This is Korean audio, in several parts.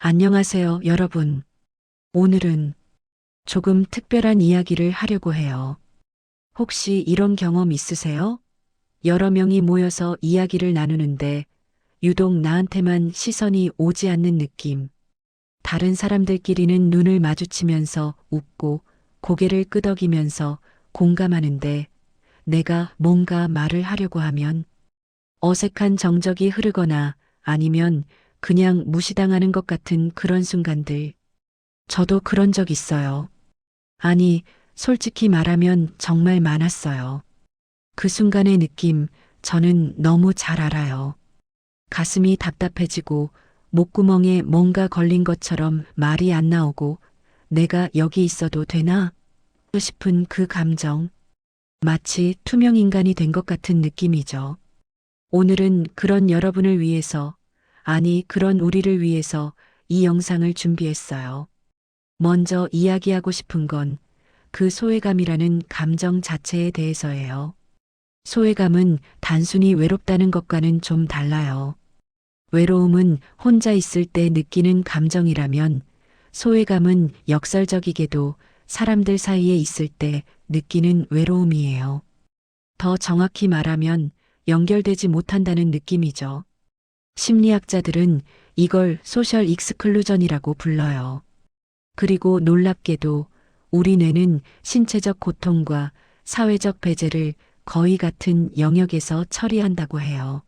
안녕하세요, 여러분. 오늘은 조금 특별한 이야기를 하려고 해요. 혹시 이런 경험 있으세요? 여러 명이 모여서 이야기를 나누는데 유독 나한테만 시선이 오지 않는 느낌. 다른 사람들끼리는 눈을 마주치면서 웃고 고개를 끄덕이면서 공감하는데 내가 뭔가 말을 하려고 하면 어색한 정적이 흐르거나 아니면 그냥 무시당하는 것 같은 그런 순간들. 저도 그런 적 있어요. 아니, 솔직히 말하면 정말 많았어요. 그 순간의 느낌, 저는 너무 잘 알아요. 가슴이 답답해지고, 목구멍에 뭔가 걸린 것처럼 말이 안 나오고, 내가 여기 있어도 되나? 싶은 그 감정. 마치 투명 인간이 된 것 같은 느낌이죠. 오늘은 그런 여러분을 위해서, 아니, 그런 우리를 위해서 이 영상을 준비했어요. 먼저 이야기하고 싶은 건 그 소외감이라는 감정 자체에 대해서예요. 소외감은 단순히 외롭다는 것과는 좀 달라요. 외로움은 혼자 있을 때 느끼는 감정이라면 소외감은 역설적이게도 사람들 사이에 있을 때 느끼는 외로움이에요. 더 정확히 말하면 연결되지 못한다는 느낌이죠. 심리학자들은 이걸 소셜 익스클루전이라고 불러요. 그리고 놀랍게도 우리 뇌는 신체적 고통과 사회적 배제를 거의 같은 영역에서 처리한다고 해요.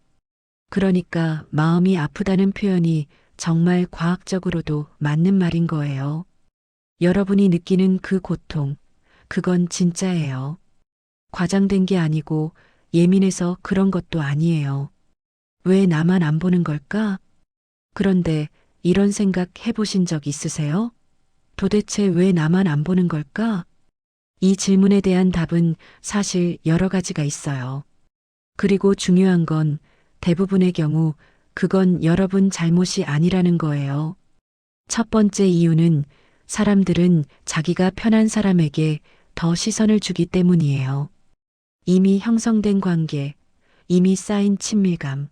그러니까 마음이 아프다는 표현이 정말 과학적으로도 맞는 말인 거예요. 여러분이 느끼는 그 고통, 그건 진짜예요. 과장된 게 아니고 예민해서 그런 것도 아니에요. 왜 나만 안 보는 걸까? 그런데 이런 생각 해보신 적 있으세요? 도대체 왜 나만 안 보는 걸까? 이 질문에 대한 답은 사실 여러 가지가 있어요. 그리고 중요한 건 대부분의 경우 그건 여러분 잘못이 아니라는 거예요. 첫 번째 이유는 사람들은 자기가 편한 사람에게 더 시선을 주기 때문이에요. 이미 형성된 관계, 이미 쌓인 친밀감.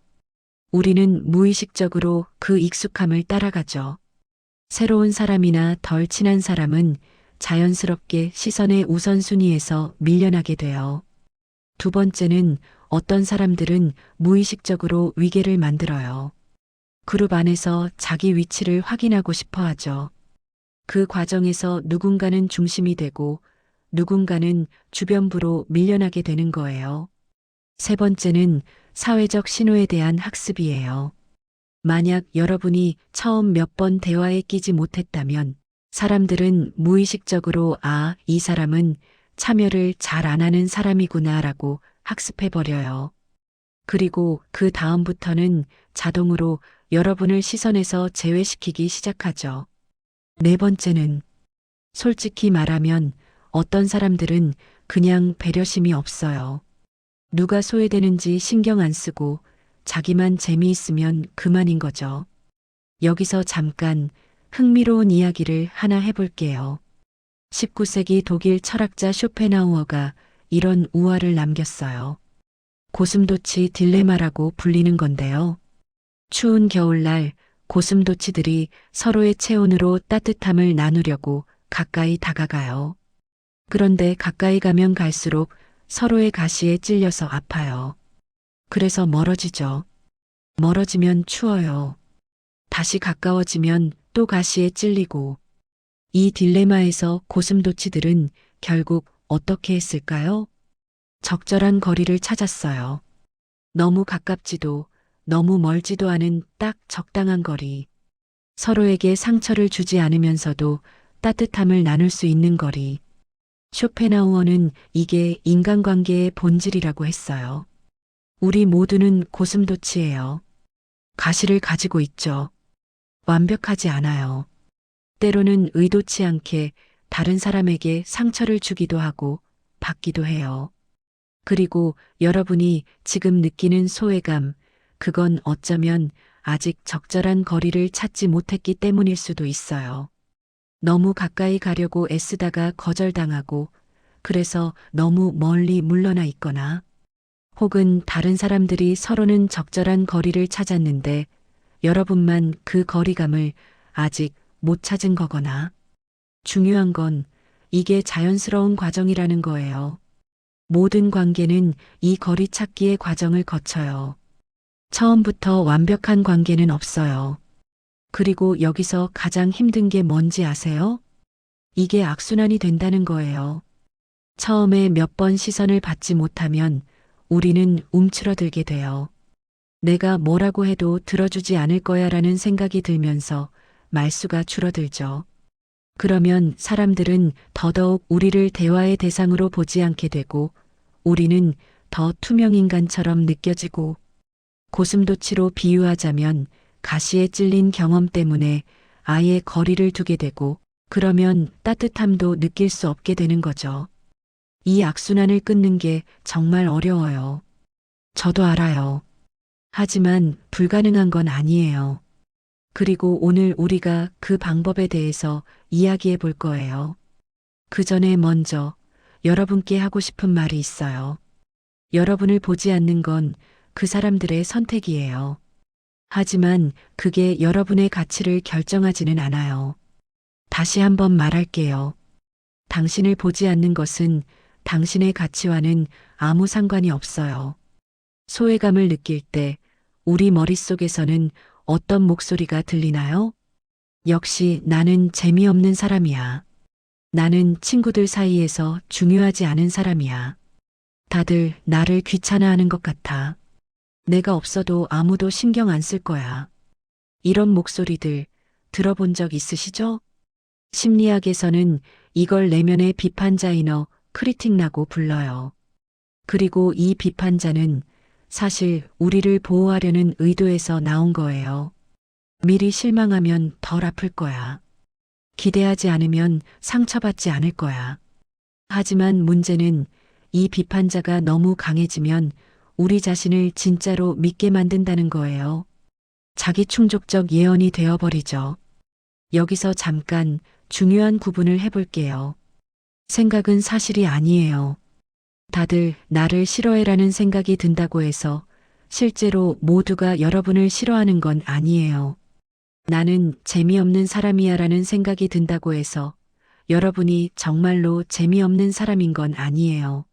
우리는 무의식적으로 그 익숙함을 따라가죠. 새로운 사람이나 덜 친한 사람은 자연스럽게 시선의 우선순위에서 밀려나게 돼요. 두 번째는 어떤 사람들은 무의식적으로 위계를 만들어요. 그룹 안에서 자기 위치를 확인하고 싶어 하죠. 그 과정에서 누군가는 중심이 되고 누군가는 주변부로 밀려나게 되는 거예요. 세 번째는 사회적 신호에 대한 학습이에요. 만약 여러분이 처음 몇 번 대화에 끼지 못했다면 사람들은 무의식적으로 이 사람은 참여를 잘 안 하는 사람이구나 라고 학습해버려요. 그리고 그 다음부터는 자동으로 여러분을 시선에서 제외시키기 시작하죠. 네 번째는 솔직히 말하면 어떤 사람들은 그냥 배려심이 없어요. 누가 소외되는지 신경 안 쓰고 자기만 재미있으면 그만인 거죠. 여기서 잠깐 흥미로운 이야기를 하나 해볼게요. 19세기 독일 철학자 쇼펜하우어가 이런 우화를 남겼어요. 고슴도치 딜레마라고 불리는 건데요. 추운 겨울날 고슴도치들이 서로의 체온으로 따뜻함을 나누려고 가까이 다가가요. 그런데 가까이 가면 갈수록 서로의 가시에 찔려서 아파요. 그래서 멀어지죠. 멀어지면 추워요. 다시 가까워지면 또 가시에 찔리고 이 딜레마에서 고슴도치들은 결국 어떻게 했을까요? 적절한 거리를 찾았어요. 너무 가깝지도 너무 멀지도 않은 딱 적당한 거리. 서로에게 상처를 주지 않으면서도 따뜻함을 나눌 수 있는 거리. 쇼펜하우어는 이게 인간관계의 본질이라고 했어요. 우리 모두는 고슴도치예요. 가시를 가지고 있죠. 완벽하지 않아요. 때로는 의도치 않게 다른 사람에게 상처를 주기도 하고 받기도 해요. 그리고 여러분이 지금 느끼는 소외감, 그건 어쩌면 아직 적절한 거리를 찾지 못했기 때문일 수도 있어요. 너무 가까이 가려고 애쓰다가 거절당하고 그래서 너무 멀리 물러나 있거나 혹은 다른 사람들이 서로는 적절한 거리를 찾았는데 여러분만 그 거리감을 아직 못 찾은 거거나. 중요한 건 이게 자연스러운 과정이라는 거예요. 모든 관계는 이 거리 찾기의 과정을 거쳐요. 처음부터 완벽한 관계는 없어요. 그리고 여기서 가장 힘든 게 뭔지 아세요? 이게 악순환이 된다는 거예요. 처음에 몇 번 시선을 받지 못하면 우리는 움츠러들게 돼요. 내가 뭐라고 해도 들어주지 않을 거야 라는 생각이 들면서 말수가 줄어들죠. 그러면 사람들은 더더욱 우리를 대화의 대상으로 보지 않게 되고 우리는 더 투명인간처럼 느껴지고 고슴도치로 비유하자면 가시에 찔린 경험 때문에 아예 거리를 두게 되고 그러면 따뜻함도 느낄 수 없게 되는 거죠. 이 악순환을 끊는 게 정말 어려워요. 저도 알아요. 하지만 불가능한 건 아니에요. 그리고 오늘 우리가 그 방법에 대해서 이야기해 볼 거예요. 그 전에 먼저 여러분께 하고 싶은 말이 있어요. 여러분을 보지 않는 건 그 사람들의 선택이에요. 하지만 그게 여러분의 가치를 결정하지는 않아요. 다시 한번 말할게요. 당신을 보지 않는 것은 당신의 가치와는 아무 상관이 없어요. 소외감을 느낄 때 우리 머릿속에서는 어떤 목소리가 들리나요? 역시 나는 재미없는 사람이야. 나는 친구들 사이에서 중요하지 않은 사람이야. 다들 나를 귀찮아하는 것 같아. 내가 없어도 아무도 신경 안 쓸 거야. 이런 목소리들 들어본 적 있으시죠? 심리학에서는 이걸 내면의 비판자 이너 크리틱라고 불러요. 그리고 이 비판자는 사실 우리를 보호하려는 의도에서 나온 거예요. 미리 실망하면 덜 아플 거야. 기대하지 않으면 상처받지 않을 거야. 하지만 문제는 이 비판자가 너무 강해지면 우리 자신을 진짜로 믿게 만든다는 거예요. 자기 충족적 예언이 되어버리죠. 여기서 잠깐 중요한 구분을 해볼게요. 생각은 사실이 아니에요. 다들 나를 싫어해라는 생각이 든다고 해서 실제로 모두가 여러분을 싫어하는 건 아니에요. 나는 재미없는 사람이야 라는 생각이 든다고 해서 여러분이 정말로 재미없는 사람인 건 아니에요.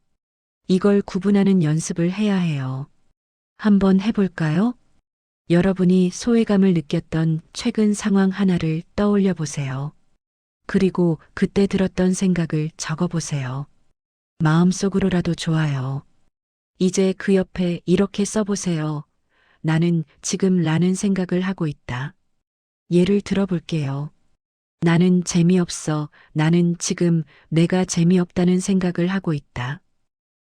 이걸 구분하는 연습을 해야 해요. 한번 해볼까요? 여러분이 소외감을 느꼈던 최근 상황 하나를 떠올려 보세요. 그리고 그때 들었던 생각을 적어 보세요. 마음속으로라도 좋아요. 이제 그 옆에 이렇게 써보세요. 나는 지금 라는 생각을 하고 있다. 예를 들어볼게요. 나는 재미없어. 나는 지금 내가 재미없다는 생각을 하고 있다.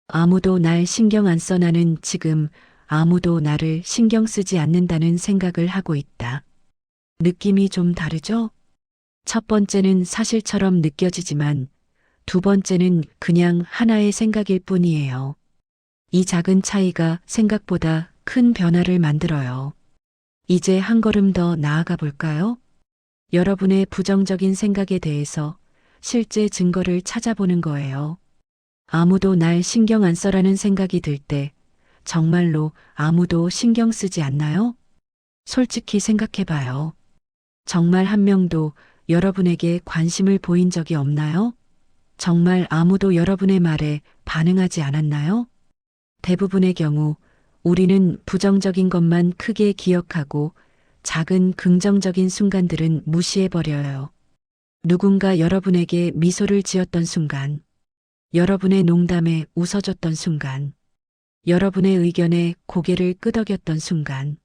아무도 날 신경 안 써. 나는 지금 아무도 나를 신경 쓰지 않는다는 생각을 하고 있다. 느낌이 좀 다르죠? 첫 번째는 사실처럼 느껴지지만 두 번째는 그냥 하나의 생각일 뿐이에요. 이 작은 차이가 생각보다 큰 변화를 만들어요. 이제 한 걸음 더 나아가 볼까요? 여러분의 부정적인 생각에 대해서 실제 증거를 찾아보는 거예요. 아무도 날 신경 안 써라는 생각이 들 때 정말로 아무도 신경 쓰지 않나요? 솔직히 생각해 봐요. 정말 한 명도 여러분에게 관심을 보인 적이 없나요? 정말 아무도 여러분의 말에 반응하지 않았나요? 대부분의 경우 우리는 부정적인 것만 크게 기억하고 작은 긍정적인 순간들은 무시해버려요. 누군가 여러분에게 미소를 지었던 순간, 여러분의 농담에 웃어줬던 순간, 여러분의 의견에 고개를 끄덕였던 순간,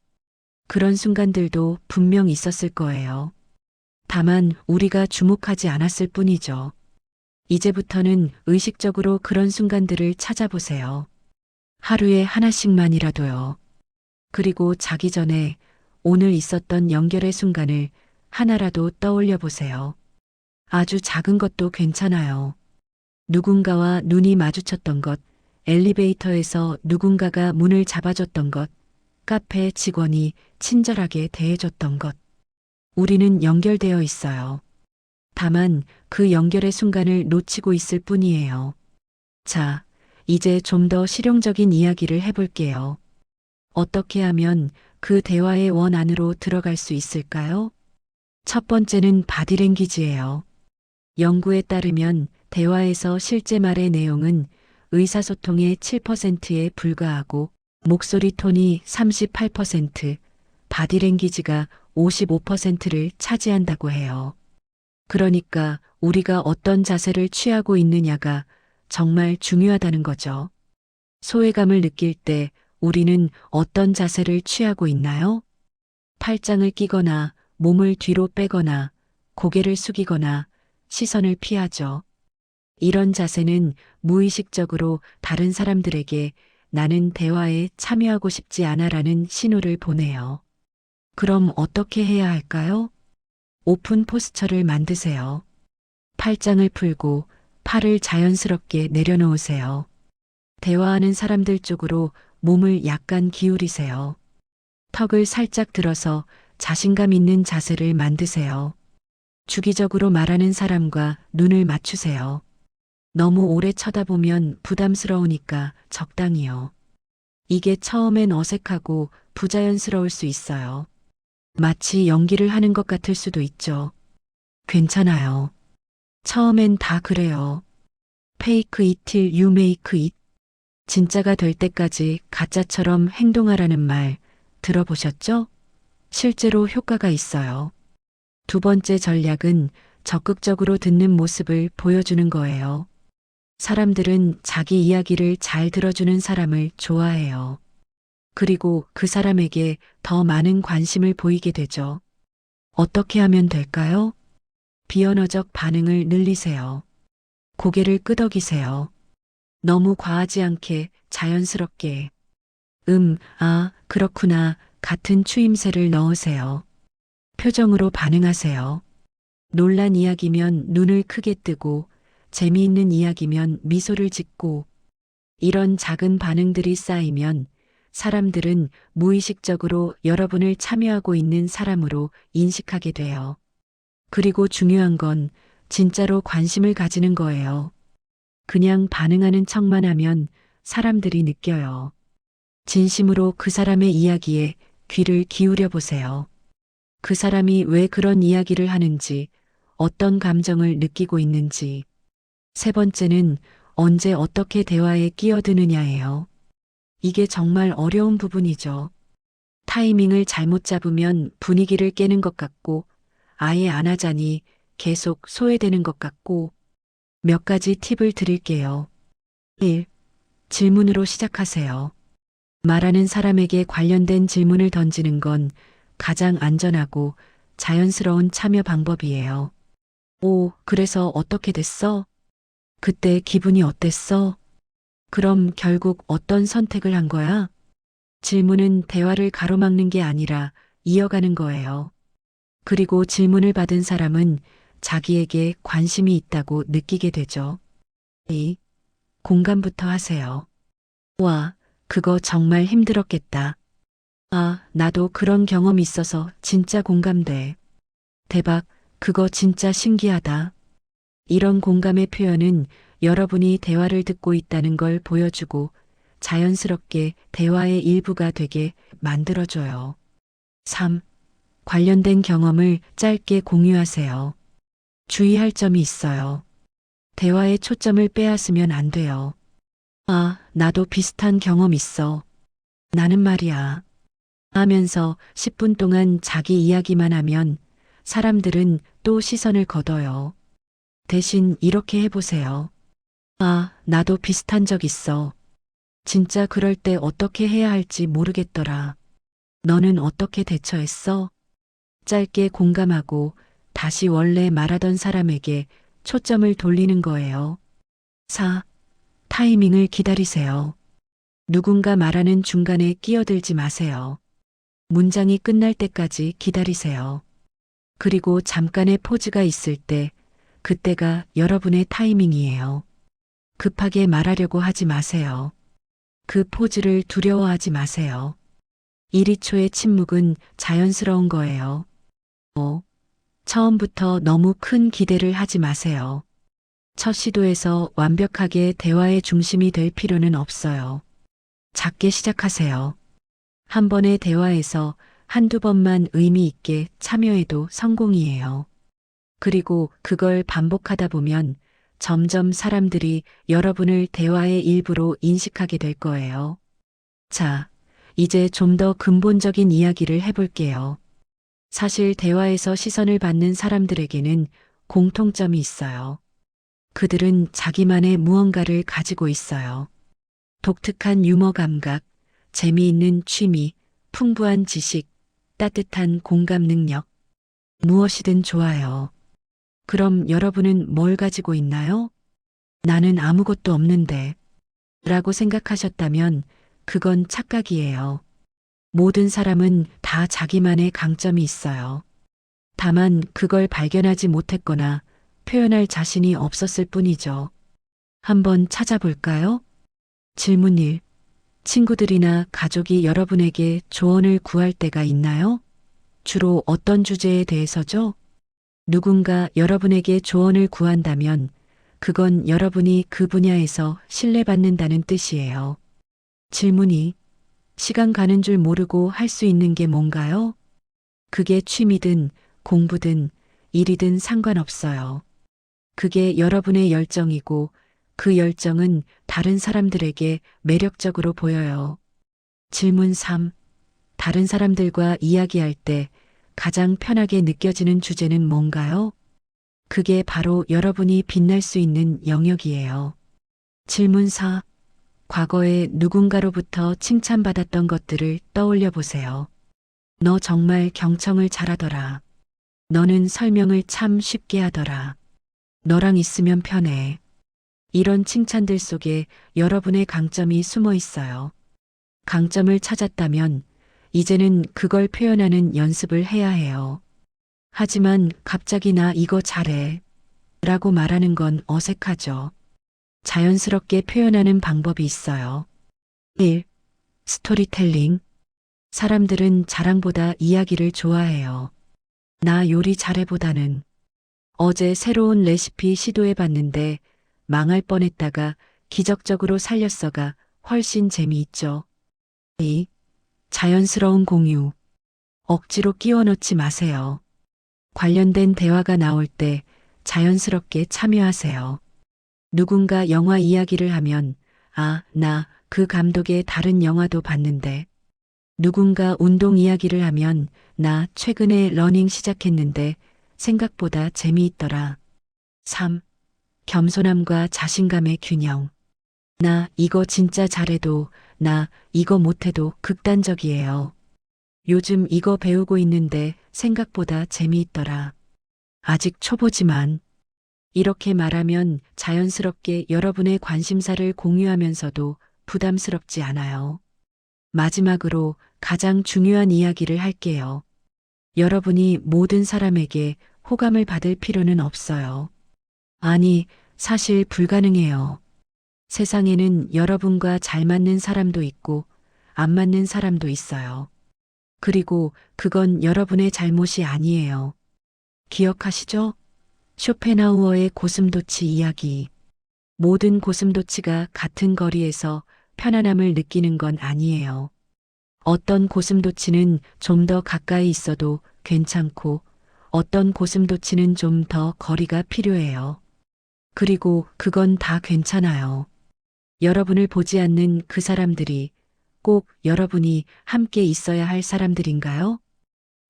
그런 순간들도 분명 있었을 거예요. 다만 우리가 주목하지 않았을 뿐이죠. 이제부터는 의식적으로 그런 순간들을 찾아보세요. 하루에 하나씩만이라도요. 그리고 자기 전에 오늘 있었던 연결의 순간을 하나라도 떠올려 보세요. 아주 작은 것도 괜찮아요. 누군가와 눈이 마주쳤던 것, 엘리베이터에서 누군가가 문을 잡아줬던 것, 카페 직원이 친절하게 대해줬던 것. 우리는 연결되어 있어요. 다만 그 연결의 순간을 놓치고 있을 뿐이에요. 자, 이제 좀 더 실용적인 이야기를 해볼게요. 어떻게 하면 그 대화의 원 안으로 들어갈 수 있을까요? 첫 번째는 바디랭귀지예요. 연구에 따르면 대화에서 실제 말의 내용은 의사소통의 7%에 불과하고 목소리 톤이 38%, 바디랭귀지가 55%를 차지한다고 해요. 그러니까 우리가 어떤 자세를 취하고 있느냐가 정말 중요하다는 거죠. 소외감을 느낄 때 우리는 어떤 자세를 취하고 있나요? 팔짱을 끼거나 몸을 뒤로 빼거나 고개를 숙이거나 시선을 피하죠. 이런 자세는 무의식적으로 다른 사람들에게 나는 대화에 참여하고 싶지 않아라는 신호를 보내요. 그럼 어떻게 해야 할까요? 오픈 포스처를 만드세요. 팔짱을 풀고 팔을 자연스럽게 내려놓으세요. 대화하는 사람들 쪽으로 몸을 약간 기울이세요. 턱을 살짝 들어서 자신감 있는 자세를 만드세요. 주기적으로 말하는 사람과 눈을 맞추세요. 너무 오래 쳐다보면 부담스러우니까 적당히요. 이게 처음엔 어색하고 부자연스러울 수 있어요. 마치 연기를 하는 것 같을 수도 있죠. 괜찮아요. 처음엔 다 그래요. Fake it till you make it. 진짜가 될 때까지 가짜처럼 행동하라는 말 들어보셨죠? 실제로 효과가 있어요. 두 번째 전략은 적극적으로 듣는 모습을 보여주는 거예요. 사람들은 자기 이야기를 잘 들어주는 사람을 좋아해요. 그리고 그 사람에게 더 많은 관심을 보이게 되죠. 어떻게 하면 될까요? 비언어적 반응을 늘리세요. 고개를 끄덕이세요. 너무 과하지 않게 자연스럽게. 아, 그렇구나. 같은 추임새를 넣으세요. 표정으로 반응하세요. 놀란 이야기면 눈을 크게 뜨고 재미있는 이야기면 미소를 짓고 이런 작은 반응들이 쌓이면 사람들은 무의식적으로 여러분을 참여하고 있는 사람으로 인식하게 돼요. 그리고 중요한 건 진짜로 관심을 가지는 거예요. 그냥 반응하는 척만 하면 사람들이 느껴요. 진심으로 그 사람의 이야기에 귀를 기울여 보세요. 그 사람이 왜 그런 이야기를 하는지, 어떤 감정을 느끼고 있는지. 세 번째는 언제 어떻게 대화에 끼어드느냐예요. 이게 정말 어려운 부분이죠. 타이밍을 잘못 잡으면 분위기를 깨는 것 같고, 아예 안 하자니 계속 소외되는 것 같고, 몇 가지 팁을 드릴게요. 1. 질문으로 시작하세요. 말하는 사람에게 관련된 질문을 던지는 건 가장 안전하고 자연스러운 참여 방법이에요. 오, 그래서 어떻게 됐어? 그때 기분이 어땠어? 그럼 결국 어떤 선택을 한 거야? 질문은 대화를 가로막는 게 아니라 이어가는 거예요. 그리고 질문을 받은 사람은 자기에게 관심이 있다고 느끼게 되죠. 2. 공감부터 하세요. 와, 그거 정말 힘들었겠다. 아, 나도 그런 경험 있어서 진짜 공감돼. 대박, 그거 진짜 신기하다. 이런 공감의 표현은 여러분이 대화를 듣고 있다는 걸 보여주고 자연스럽게 대화의 일부가 되게 만들어줘요. 3. 관련된 경험을 짧게 공유하세요. 주의할 점이 있어요. 대화의 초점을 빼앗으면 안 돼요. 아, 나도 비슷한 경험 있어. 나는 말이야. 하면서 10분 동안 자기 이야기만 하면 사람들은 또 시선을 걷어요. 대신 이렇게 해보세요. 아, 나도 비슷한 적 있어. 진짜 그럴 때 어떻게 해야 할지 모르겠더라. 너는 어떻게 대처했어? 짧게 공감하고 다시 원래 말하던 사람에게 초점을 돌리는 거예요. 4. 타이밍을 기다리세요. 누군가 말하는 중간에 끼어들지 마세요. 문장이 끝날 때까지 기다리세요. 그리고 잠깐의 포즈가 있을 때 그때가 여러분의 타이밍이에요. 급하게 말하려고 하지 마세요. 그 포즈를 두려워하지 마세요. 1, 2초의 침묵은 자연스러운 거예요. 처음부터 너무 큰 기대를 하지 마세요. 첫 시도에서 완벽하게 대화의 중심이 될 필요는 없어요. 작게 시작하세요. 한 번의 대화에서 한두 번만 의미 있게 참여해도 성공이에요. 그리고 그걸 반복하다 보면 점점 사람들이 여러분을 대화의 일부로 인식하게 될 거예요. 자, 이제 좀 더 근본적인 이야기를 해볼게요. 사실 대화에서 시선을 받는 사람들에게는 공통점이 있어요. 그들은 자기만의 무언가를 가지고 있어요. 독특한 유머 감각, 재미있는 취미, 풍부한 지식, 따뜻한 공감 능력, 무엇이든 좋아요. 그럼 여러분은 뭘 가지고 있나요? 나는 아무것도 없는데 라고 생각하셨다면 그건 착각이에요. 모든 사람은 다 자기만의 강점이 있어요. 다만 그걸 발견하지 못했거나 표현할 자신이 없었을 뿐이죠. 한번 찾아볼까요? 질문 1. 친구들이나 가족이 여러분에게 조언을 구할 때가 있나요? 주로 어떤 주제에 대해서죠? 누군가 여러분에게 조언을 구한다면 그건 여러분이 그 분야에서 신뢰받는다는 뜻이에요. 질문 2. 시간 가는 줄 모르고 할 수 있는 게 뭔가요? 그게 취미든 공부든 일이든 상관없어요. 그게 여러분의 열정이고 그 열정은 다른 사람들에게 매력적으로 보여요. 질문 3. 다른 사람들과 이야기할 때 가장 편하게 느껴지는 주제는 뭔가요? 그게 바로 여러분이 빛날 수 있는 영역이에요. 질문 4. 과거에 누군가로부터 칭찬받았던 것들을 떠올려 보세요. 너 정말 경청을 잘하더라. 너는 설명을 참 쉽게 하더라. 너랑 있으면 편해. 이런 칭찬들 속에 여러분의 강점이 숨어 있어요. 강점을 찾았다면 이제는 그걸 표현하는 연습을 해야 해요. 하지만 갑자기 나 이거 잘해 라고 말하는 건 어색하죠. 자연스럽게 표현하는 방법이 있어요. 1. 스토리텔링. 사람들은 자랑보다 이야기를 좋아해요. 나 요리 잘해보다는 어제 새로운 레시피 시도해봤는데 망할 뻔했다가 기적적으로 살렸어가 훨씬 재미있죠. 2. 자연스러운 공유. 억지로 끼워 넣지 마세요. 관련된 대화가 나올 때 자연스럽게 참여하세요. 누군가 영화 이야기를 하면 아, 나 그 감독의 다른 영화도 봤는데 누군가 운동 이야기를 하면 나 최근에 러닝 시작했는데 생각보다 재미있더라. 3. 겸손함과 자신감의 균형. 나 이거 진짜 잘해도 나 이거 못해도 극단적이에요. 요즘 이거 배우고 있는데 생각보다 재미있더라. 아직 초보지만 이렇게 말하면 자연스럽게 여러분의 관심사를 공유하면서도 부담스럽지 않아요. 마지막으로 가장 중요한 이야기를 할게요. 여러분이 모든 사람에게 호감을 받을 필요는 없어요. 아니, 사실 불가능해요. 세상에는 여러분과 잘 맞는 사람도 있고 안 맞는 사람도 있어요. 그리고 그건 여러분의 잘못이 아니에요. 기억하시죠? 쇼펜하우어의 고슴도치 이야기. 모든 고슴도치가 같은 거리에서 편안함을 느끼는 건 아니에요. 어떤 고슴도치는 좀 더 가까이 있어도 괜찮고 어떤 고슴도치는 좀 더 거리가 필요해요. 그리고 그건 다 괜찮아요. 여러분을 보지 않는 그 사람들이 꼭 여러분이 함께 있어야 할 사람들인가요?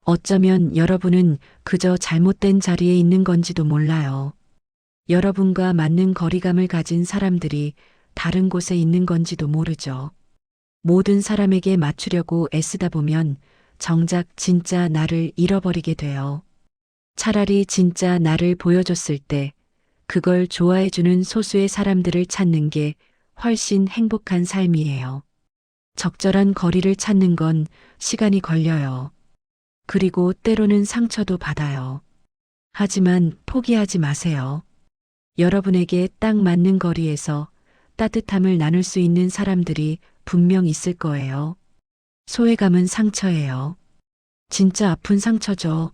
어쩌면 여러분은 그저 잘못된 자리에 있는 건지도 몰라요. 여러분과 맞는 거리감을 가진 사람들이 다른 곳에 있는 건지도 모르죠. 모든 사람에게 맞추려고 애쓰다 보면 정작 진짜 나를 잃어버리게 돼요. 차라리 진짜 나를 보여줬을 때 그걸 좋아해주는 소수의 사람들을 찾는 게 훨씬 행복한 삶이에요. 적절한 거리를 찾는 건 시간이 걸려요. 그리고 때로는 상처도 받아요. 하지만 포기하지 마세요. 여러분에게 딱 맞는 거리에서 따뜻함을 나눌 수 있는 사람들이 분명 있을 거예요. 소외감은 상처예요. 진짜 아픈 상처죠.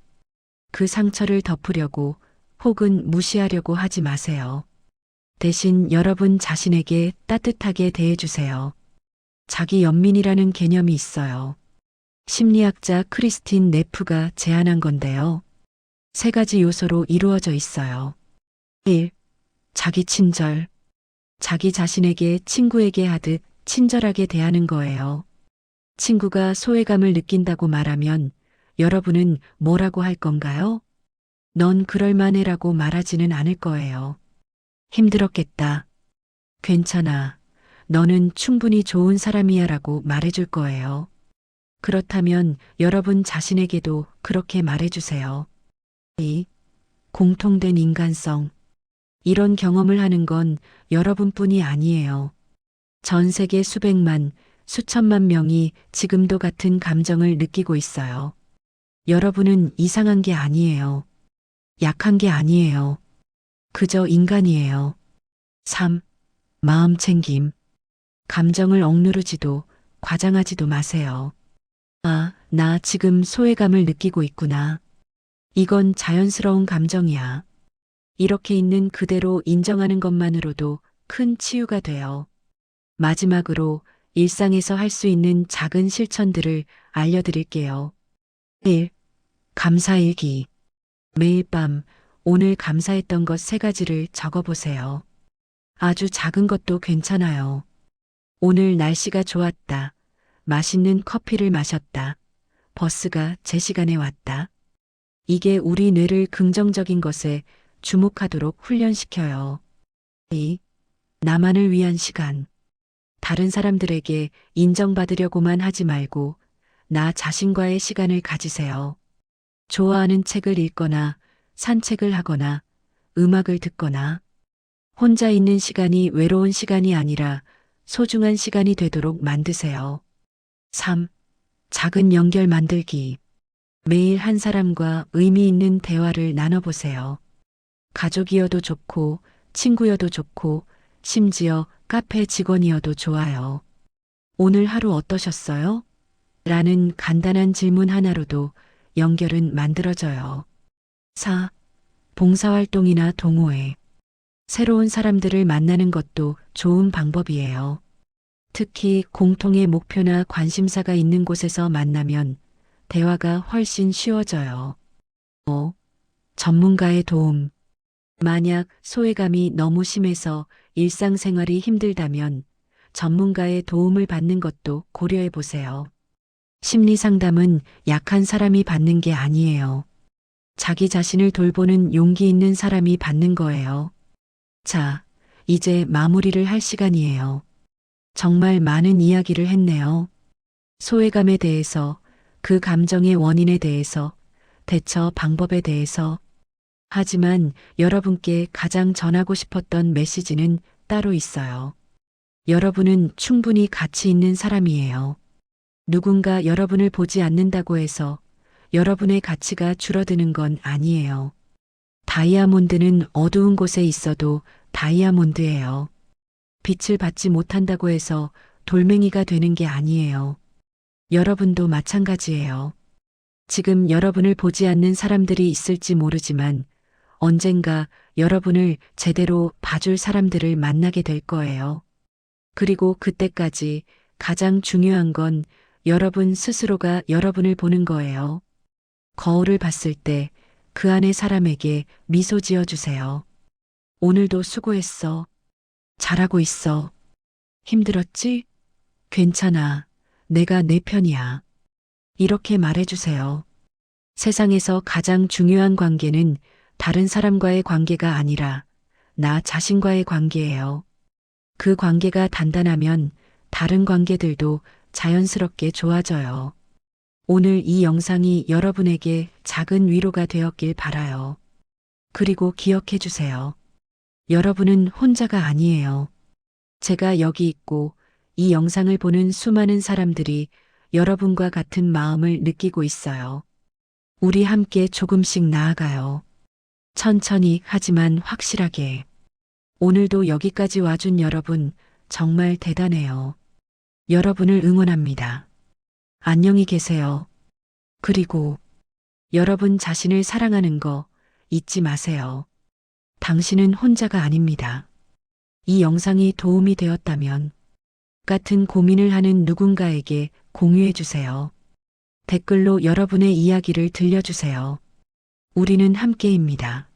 그 상처를 덮으려고 혹은 무시하려고 하지 마세요. 대신 여러분 자신에게 따뜻하게 대해주세요. 자기 연민이라는 개념이 있어요. 심리학자 크리스틴 네프가 제안한 건데요. 세 가지 요소로 이루어져 있어요. 1. 자기 친절. 자기 자신에게 친구에게 하듯 친절하게 대하는 거예요. 친구가 소외감을 느낀다고 말하면 여러분은 뭐라고 할 건가요? 넌 그럴만해라고 말하지는 않을 거예요. 힘들었겠다. 괜찮아. 너는 충분히 좋은 사람이야 라고 말해줄 거예요. 그렇다면 여러분 자신에게도 그렇게 말해주세요. 2. 공통된 인간성. 이런 경험을 하는 건 여러분뿐이 아니에요. 전 세계 수백만, 수천만 명이 지금도 같은 감정을 느끼고 있어요. 여러분은 이상한 게 아니에요. 약한 게 아니에요. 그저 인간이에요. 3. 마음 챙김. 감정을 억누르지도 과장하지도 마세요. 아, 나 지금 소외감을 느끼고 있구나. 이건 자연스러운 감정이야. 이렇게 있는 그대로 인정하는 것만으로도 큰 치유가 돼요. 마지막으로 일상에서 할 수 있는 작은 실천들을 알려드릴게요. 1. 감사일기. 매일 밤 오늘 감사했던 것 3가지를 적어보세요. 아주 작은 것도 괜찮아요. 오늘 날씨가 좋았다. 맛있는 커피를 마셨다. 버스가 제 시간에 왔다. 이게 우리 뇌를 긍정적인 것에 주목하도록 훈련시켜요. 2. 나만을 위한 시간. 다른 사람들에게 인정받으려고만 하지 말고 나 자신과의 시간을 가지세요. 좋아하는 책을 읽거나 산책을 하거나 음악을 듣거나 혼자 있는 시간이 외로운 시간이 아니라 소중한 시간이 되도록 만드세요. 3. 작은 연결 만들기. 매일 한 사람과 의미 있는 대화를 나눠보세요. 가족이어도 좋고, 친구여도 좋고, 심지어 카페 직원이어도 좋아요. 오늘 하루 어떠셨어요? 라는 간단한 질문 하나로도 연결은 만들어져요. 4. 봉사활동이나 동호회. 새로운 사람들을 만나는 것도 좋은 방법이에요. 특히 공통의 목표나 관심사가 있는 곳에서 만나면 대화가 훨씬 쉬워져요. 5. 전문가의 도움. 만약 소외감이 너무 심해서 일상생활이 힘들다면 전문가의 도움을 받는 것도 고려해 보세요. 심리 상담은 약한 사람이 받는 게 아니에요. 자기 자신을 돌보는 용기 있는 사람이 받는 거예요. 자, 이제 마무리를 할 시간이에요. 정말 많은 이야기를 했네요. 소외감에 대해서, 그 감정의 원인에 대해서, 대처 방법에 대해서. 하지만 여러분께 가장 전하고 싶었던 메시지는 따로 있어요. 여러분은 충분히 가치 있는 사람이에요. 누군가 여러분을 보지 않는다고 해서 여러분의 가치가 줄어드는 건 아니에요. 다이아몬드는 어두운 곳에 있어도 다이아몬드예요. 빛을 받지 못한다고 해서 돌멩이가 되는 게 아니에요. 여러분도 마찬가지예요. 지금 여러분을 보지 않는 사람들이 있을지 모르지만 언젠가 여러분을 제대로 봐줄 사람들을 만나게 될 거예요. 그리고 그때까지 가장 중요한 건 여러분 스스로가 여러분을 보는 거예요. 거울을 봤을 때 그 안의 사람에게 미소 지어주세요. 오늘도 수고했어. 잘하고 있어. 힘들었지? 괜찮아. 내가 내 편이야. 이렇게 말해주세요. 세상에서 가장 중요한 관계는 다른 사람과의 관계가 아니라 나 자신과의 관계예요. 그 관계가 단단하면 다른 관계들도 자연스럽게 좋아져요. 오늘 이 영상이 여러분에게 작은 위로가 되었길 바라요. 그리고 기억해 주세요. 여러분은 혼자가 아니에요. 제가 여기 있고 이 영상을 보는 수많은 사람들이 여러분과 같은 마음을 느끼고 있어요. 우리 함께 조금씩 나아가요. 천천히 하지만 확실하게. 오늘도 여기까지 와준 여러분 정말 대단해요. 여러분을 응원합니다. 안녕히 계세요. 그리고 여러분 자신을 사랑하는 거 잊지 마세요. 당신은 혼자가 아닙니다. 이 영상이 도움이 되었다면 같은 고민을 하는 누군가에게 공유해 주세요. 댓글로 여러분의 이야기를 들려주세요. 우리는 함께입니다.